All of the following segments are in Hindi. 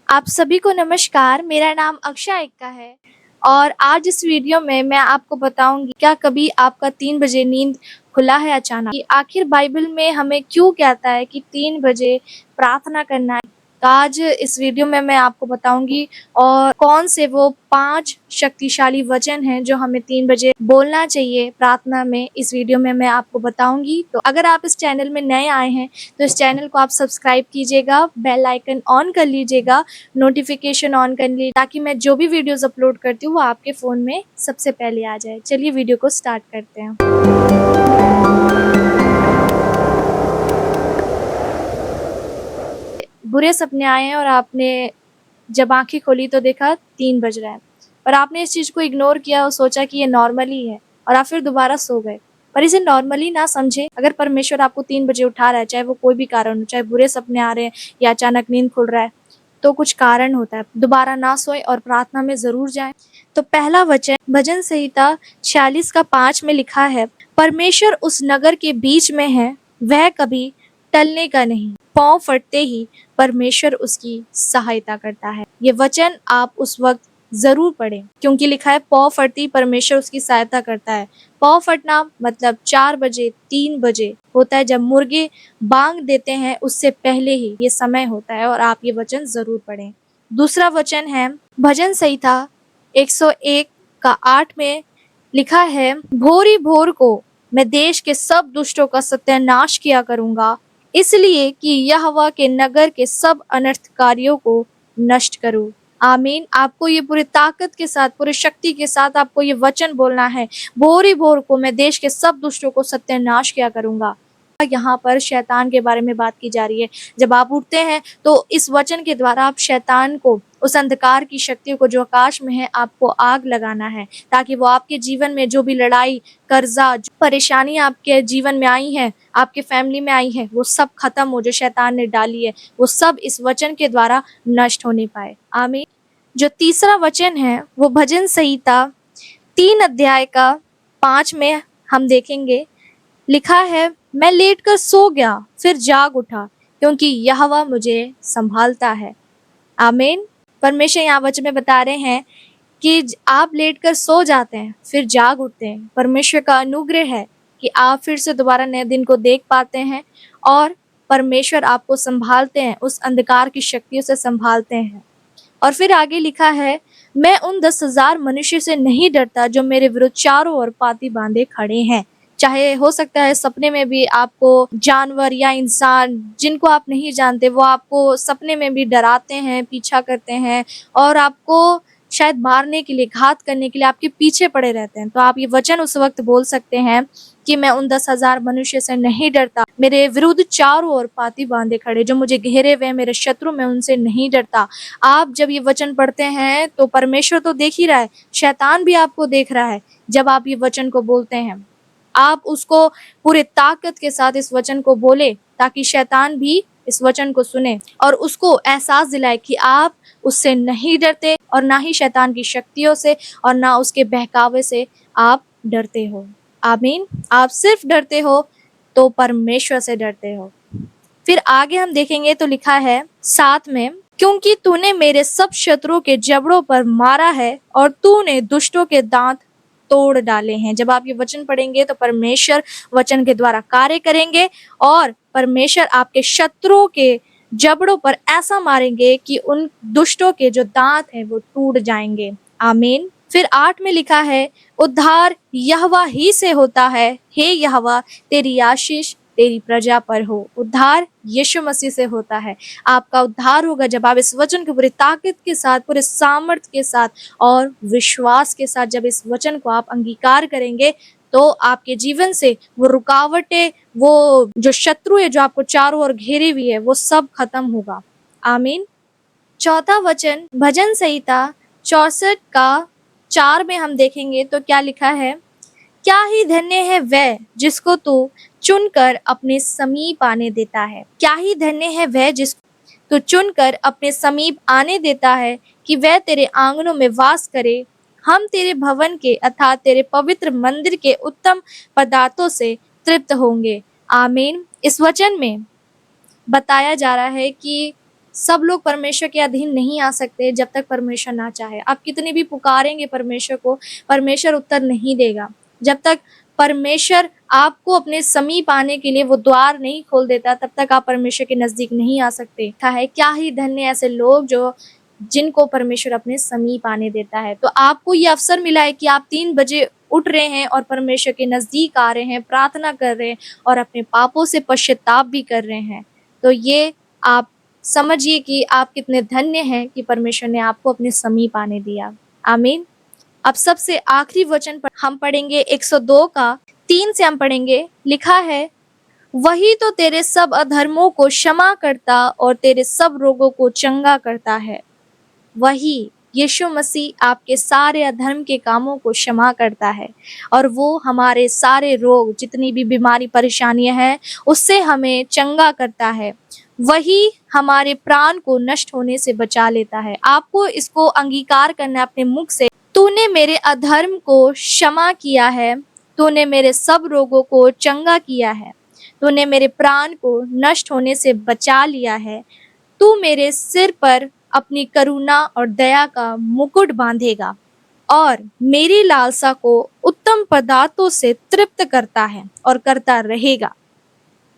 आप सभी को नमस्कार, मेरा नाम अक्षा एक्का है और आज इस वीडियो में मैं आपको बताऊंगी क्या कभी आपका 3 बजे नींद खुला है अचानक? कि आखिर बाइबल में हमें क्यों कहता है कि 3 बजे प्रार्थना करना है? तो आज इस वीडियो में मैं आपको बताऊंगी और कौन से वो 5 शक्तिशाली वचन हैं जो हमें 3 बजे बोलना चाहिए प्रार्थना में, इस वीडियो में मैं आपको बताऊंगी। तो अगर आप इस चैनल में नए आए हैं तो इस चैनल को आप सब्सक्राइब कीजिएगा, बेल आइकन ऑन कर लीजिएगा, नोटिफिकेशन ऑन कर लीजिए ताकि मैं जो भी वीडियोस अपलोड करती हूँ वो आपके फ़ोन में सबसे पहले आ जाए। चलिए वीडियो को स्टार्ट करते हैं। बुरे सपने आए हैं और आपने जब आंखें खोली तो देखा 3 बज रहा है, पर आपने इस चीज़ को इग्नोर किया और सोचा कि ये नॉर्मल ही है और आप फिर दोबारा सो गए। पर इसे नॉर्मली ना समझे। अगर परमेश्वर आपको 3 बजे उठा रहा है, चाहे वो कोई भी कारण हो, चाहे बुरे सपने आ रहे हैं या अचानक नींद खुल रहा है, तो कुछ कारण होता है। दोबारा ना सोएं और प्रार्थना में ज़रूर जाएं। तो पहला वचन भजन संहिता 46 का 5 में लिखा है, परमेश्वर उस नगर के बीच में है, वह कभी टलने का नहीं। पाँव फटते ही परमेश्वर उसकी सहायता करता है। ये वचन आप उस वक्त जरूर पढ़ें क्योंकि लिखा है पाँव फटती परमेश्वर उसकी सहायता करता है। पाँव फटना मतलब 4 बजे 3 बजे होता है, जब मुर्गे बांग देते हैं उससे पहले ही ये समय होता है और आप ये वचन जरूर पढ़ें। दूसरा वचन है भजन संहिता 101 का 8 में लिखा है, भोरी भोर को मैं देश के सब दुष्टों का सत्यानाश किया करूंगा, इसलिए कि यहोवा के नगर के सब अनर्थकारियों को नष्ट करूं। आमीन। आपको ये पूरी ताकत के साथ, पूरी शक्ति के साथ आपको ये वचन बोलना है, भोरी भोर को मैं देश के सब दुष्टों को सत्यानाश किया करूंगा। यहाँ पर शैतान के बारे में बात की जा रही है। जब आप उठते हैं तो इस वचन के द्वारा आप शैतान को, उस अंधकार की शक्तियों को जो आकाश में है, आपको आग लगाना है ताकि वो आपके जीवन में जो भी लड़ाई, कर्जा, जो परेशानी आपके जीवन में आई है, आपके फैमिली में आई है, वो सब खत्म हो, जो शैतान ने डाली है वो सब इस वचन के द्वारा नष्ट होने पाए। आमीन। जो तीसरा वचन है वो भजन संहिता 3 अध्याय का 5 में हम देखेंगे, लिखा है, मैं लेटकर सो गया फिर जाग उठा क्योंकि यहोवा मुझे संभालता है। आमीन। परमेश्वर यहाँ वचन में बता रहे हैं कि आप लेटकर सो जाते हैं फिर जाग उठते हैं। परमेश्वर का अनुग्रह है कि आप फिर से दोबारा नए दिन को देख पाते हैं और परमेश्वर आपको संभालते हैं, उस अंधकार की शक्तियों से संभालते हैं। और फिर आगे लिखा है, मैं उन 10,000 मनुष्य से नहीं डरता जो मेरे विरुद्ध चारों ओर पाती बांधे खड़े हैं। चाहे हो सकता है सपने में भी आपको जानवर या इंसान जिनको आप नहीं जानते वो आपको सपने में भी डराते हैं, पीछा करते हैं और आपको शायद मारने के लिए, घात करने के लिए आपके पीछे पड़े रहते हैं। तो आप ये वचन उस वक्त बोल सकते हैं कि मैं उन 10,000 मनुष्य से नहीं डरता, मेरे विरुद्ध चारों ओर पाती बांधे खड़े, जो मुझे घेरे हुए मेरे शत्रु, मैं उनसे नहीं डरता। आप जब ये वचन पढ़ते हैं तो परमेश्वर तो देख ही रहा है, शैतान भी आपको देख रहा है। जब आप ये वचन को बोलते हैं, आप उसको पूरे ताकत के साथ इस वचन को बोले ताकि शैतान भी इस वचन को सुने और उसको एहसास दिलाए कि आप उससे नहीं डरते और ना ही शैतान की शक्तियों से और ना उसके बहकावे से आप डरते हो। आमीन। आप सिर्फ डरते हो तो परमेश्वर से डरते हो। फिर आगे हम देखेंगे तो लिखा है 7 में, क्योंकि तूने मेरे सब शत्रुओं के जबड़ों पर मारा है और तूने दुष्टों के दांत तोड़ डाले हैं। जब आप ये वचन पढ़ेंगे तो परमेश्वर वचन के द्वारा कार्य करेंगे और परमेश्वर आपके शत्रुओं के जबड़ों पर ऐसा मारेंगे कि उन दुष्टों के जो दांत हैं वो टूट जाएंगे। आमीन। फिर 8 में लिखा है, उद्धार यहोवा ही से होता है, हे यहोवा तेरी आशीष तेरी प्रजा पर हो। उद्धार यीशु मसीह से होता है। आपका उद्धार होगा जब आप इस वचन को पूरी ताकत के साथ, पूरे सामर्थ्य के साथ और विश्वास के साथ जब इस वचन को आप अंगीकार करेंगे तो आपके जीवन से वो रुकावटें, वो जो शत्रु है जो आपको चारों ओर घेरी हुई है, वो सब खत्म होगा। आमीन। चौथा वचन भजन संहिता 64 का 4 में हम देखेंगे तो क्या लिखा है, क्या ही धन्य है वह जिसको तू चुनकर अपने समीप आने देता है। क्या ही धन्य है वह जिसको तू चुनकर अपने समीप आने देता है कि वह तेरे आंगनों में वास करे। हम तेरे भवन के अर्थात तेरे पवित्र मंदिर के उत्तम पदार्थों से तृप्त होंगे। आमीन। इस वचन में बताया जा रहा है कि सब लोग परमेश्वर के अधीन नहीं आ सकते जब तक परमेश्वर ना चाहे। आप कितने भी पुकारेंगे परमेश्वर को, परमेश्वर उत्तर नहीं देगा। जब तक परमेश्वर आपको अपने समीप आने के लिए वो द्वार नहीं खोल देता, तब तक आप परमेश्वर के नजदीक नहीं आ सकते। क्या ही धन्य ऐसे लोग जो जिनको परमेश्वर अपने समीप आने देता है। तो आपको ये अवसर मिला है कि आप 3 बजे उठ रहे हैं और परमेश्वर के नजदीक आ रहे हैं, प्रार्थना कर रहे हैं और अपने पापों से पश्चाताप भी कर रहे हैं। तो ये आप समझिए कि आप कितने धन्य हैं कि परमेश्वर ने आपको अपने समीप आने दिया। आमीन। अब सबसे आखिरी वचन हम पढ़ेंगे 102 का 3 से हम पढ़ेंगे। लिखा है, वही तो तेरे सब अधर्मों को क्षमा करता और तेरे सब रोगों को चंगा करता है। वही यीशु मसीह आपके सारे अधर्म के कामों को क्षमा करता है और वो हमारे सारे रोग, जितनी भी बीमारी परेशानियां हैं, उससे हमें चंगा करता है। वही हमारे प्राण को नष्ट होने से बचा लेता है। आपको इसको अंगीकार करना है अपने मुख से। तूने मेरे अधर्म को क्षमा किया है, तूने मेरे सब रोगों को चंगा किया है, तूने मेरे प्राण को नष्ट होने से बचा लिया है। तू मेरे सिर पर अपनी करुणा और दया का मुकुट बांधेगा और मेरी लालसा को उत्तम पदार्थों से तृप्त करता है और करता रहेगा,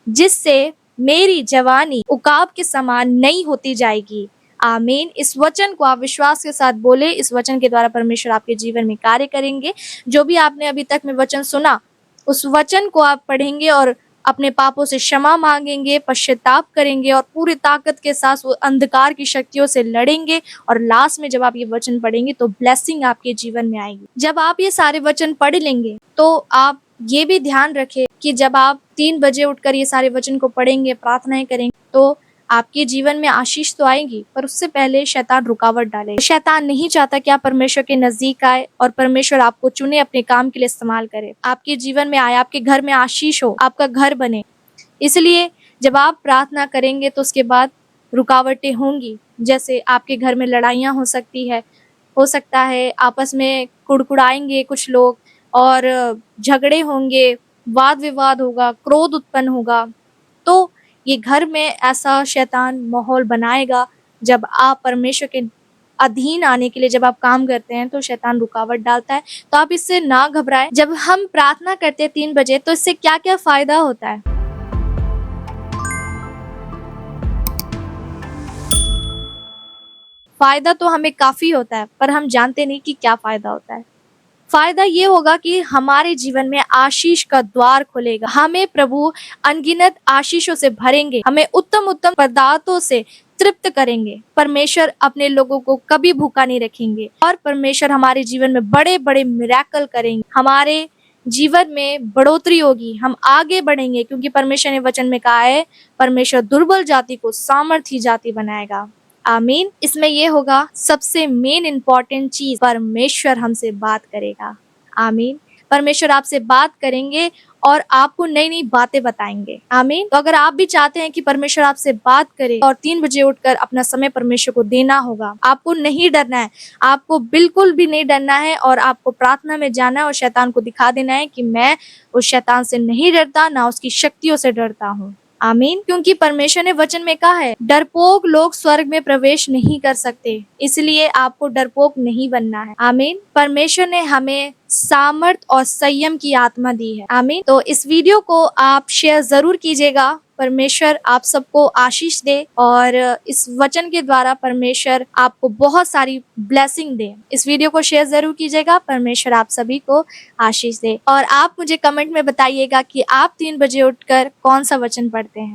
जिससे मेरी जवानी उकाब के समान नई होती जाएगी। आमीन। इस वचन को आप विश्वास के साथ बोले। इस वचन के द्वारा परमेश्वर आपके जीवन में कार्य करेंगे। जो भी आपने अभी तक में वचन सुना, उस वचन को आप पढ़ेंगे और अपने पापों से क्षमा मांगेंगे, पश्चाताप करेंगे और पूरी ताकत के साथ वो अंधकार की शक्तियों से लड़ेंगे। और लास्ट में जब आप ये वचन पढ़ेंगे तो ब्लेसिंग आपके जीवन में आएगी। जब आप ये सारे वचन पढ़ लेंगे तो आप ये भी ध्यान रखें कि जब आप 3 बजे उठकर ये सारे वचन को पढ़ेंगे, प्रार्थनाएं करेंगे, तो आपके जीवन में आशीष तो आएगी, पर उससे पहले शैतान रुकावट डालेगा। शैतान नहीं चाहता कि आप परमेश्वर के नजदीक आए और परमेश्वर आपको चुने, अपने काम के लिए इस्तेमाल करे, आपके जीवन में आए, आपके घर में आशीष हो, आपका घर बने। इसलिए जब आप प्रार्थना करेंगे तो उसके बाद रुकावटें होंगी। जैसे आपके घर में लड़ाइयाँ हो सकती है, हो सकता है आपस में कुड़कुड़ाएंगे कुछ लोग और झगड़े होंगे, वाद विवाद होगा, क्रोध उत्पन्न होगा। तो ये घर में ऐसा शैतान माहौल बनाएगा। जब आप परमेश्वर के अधीन आने के लिए जब आप काम करते हैं तो शैतान रुकावट डालता है। तो आप इससे ना घबराएं। जब हम प्रार्थना करते हैं 3 बजे तो इससे क्या क्या फायदा होता है? फायदा तो हमें काफी होता है, पर हम जानते नहीं कि क्या फायदा होता है। फायदा ये होगा कि हमारे जीवन में आशीष का द्वार खुलेगा। हमें प्रभु अनगिनत आशीषों से भरेंगे, हमें उत्तम उत्तम पदार्थों से तृप्त करेंगे। परमेश्वर अपने लोगों को कभी भूखा नहीं रखेंगे और परमेश्वर हमारे जीवन में बड़े बड़े मिरेकल करेंगे। हमारे जीवन में बढ़ोतरी होगी, हम आगे बढ़ेंगे, क्योंकि परमेश्वर ने वचन में कहा है, परमेश्वर दुर्बल जाति को सामर्थी जाति बनाएगा। आमीन। इसमें ये होगा, सबसे मेन इंपॉर्टेंट चीज, परमेश्वर हमसे बात करेगा। आमीन। परमेश्वर आपसे बात करेंगे और आपको नई नई बातें बताएंगे। आमीन। तो अगर आप भी चाहते हैं कि परमेश्वर आपसे बात करे और 3 बजे उठकर अपना समय परमेश्वर को देना होगा, आपको नहीं डरना है, आपको बिल्कुल भी नहीं डरना है और आपको प्रार्थना में जाना है और शैतान को दिखा देना है कि मैं उस शैतान से नहीं डरता, ना उसकी शक्तियों से डरता हूँ। आमीन। क्योंकि परमेश्वर ने वचन में कहा है, डरपोक लोग स्वर्ग में प्रवेश नहीं कर सकते, इसलिए आपको डरपोक नहीं बनना है। आमीन। परमेश्वर ने हमें सामर्थ और संयम की आत्मा दी है। आमीन। तो इस वीडियो को आप शेयर जरूर कीजिएगा। परमेश्वर आप सबको आशीष दे और इस वचन के द्वारा परमेश्वर आपको बहुत सारी ब्लेसिंग दे। इस वीडियो को शेयर जरूर कीजिएगा। परमेश्वर आप सभी को आशीष दे और आप मुझे कमेंट में बताइएगा कि आप 3 बजे उठकर कौन सा वचन पढ़ते हैं।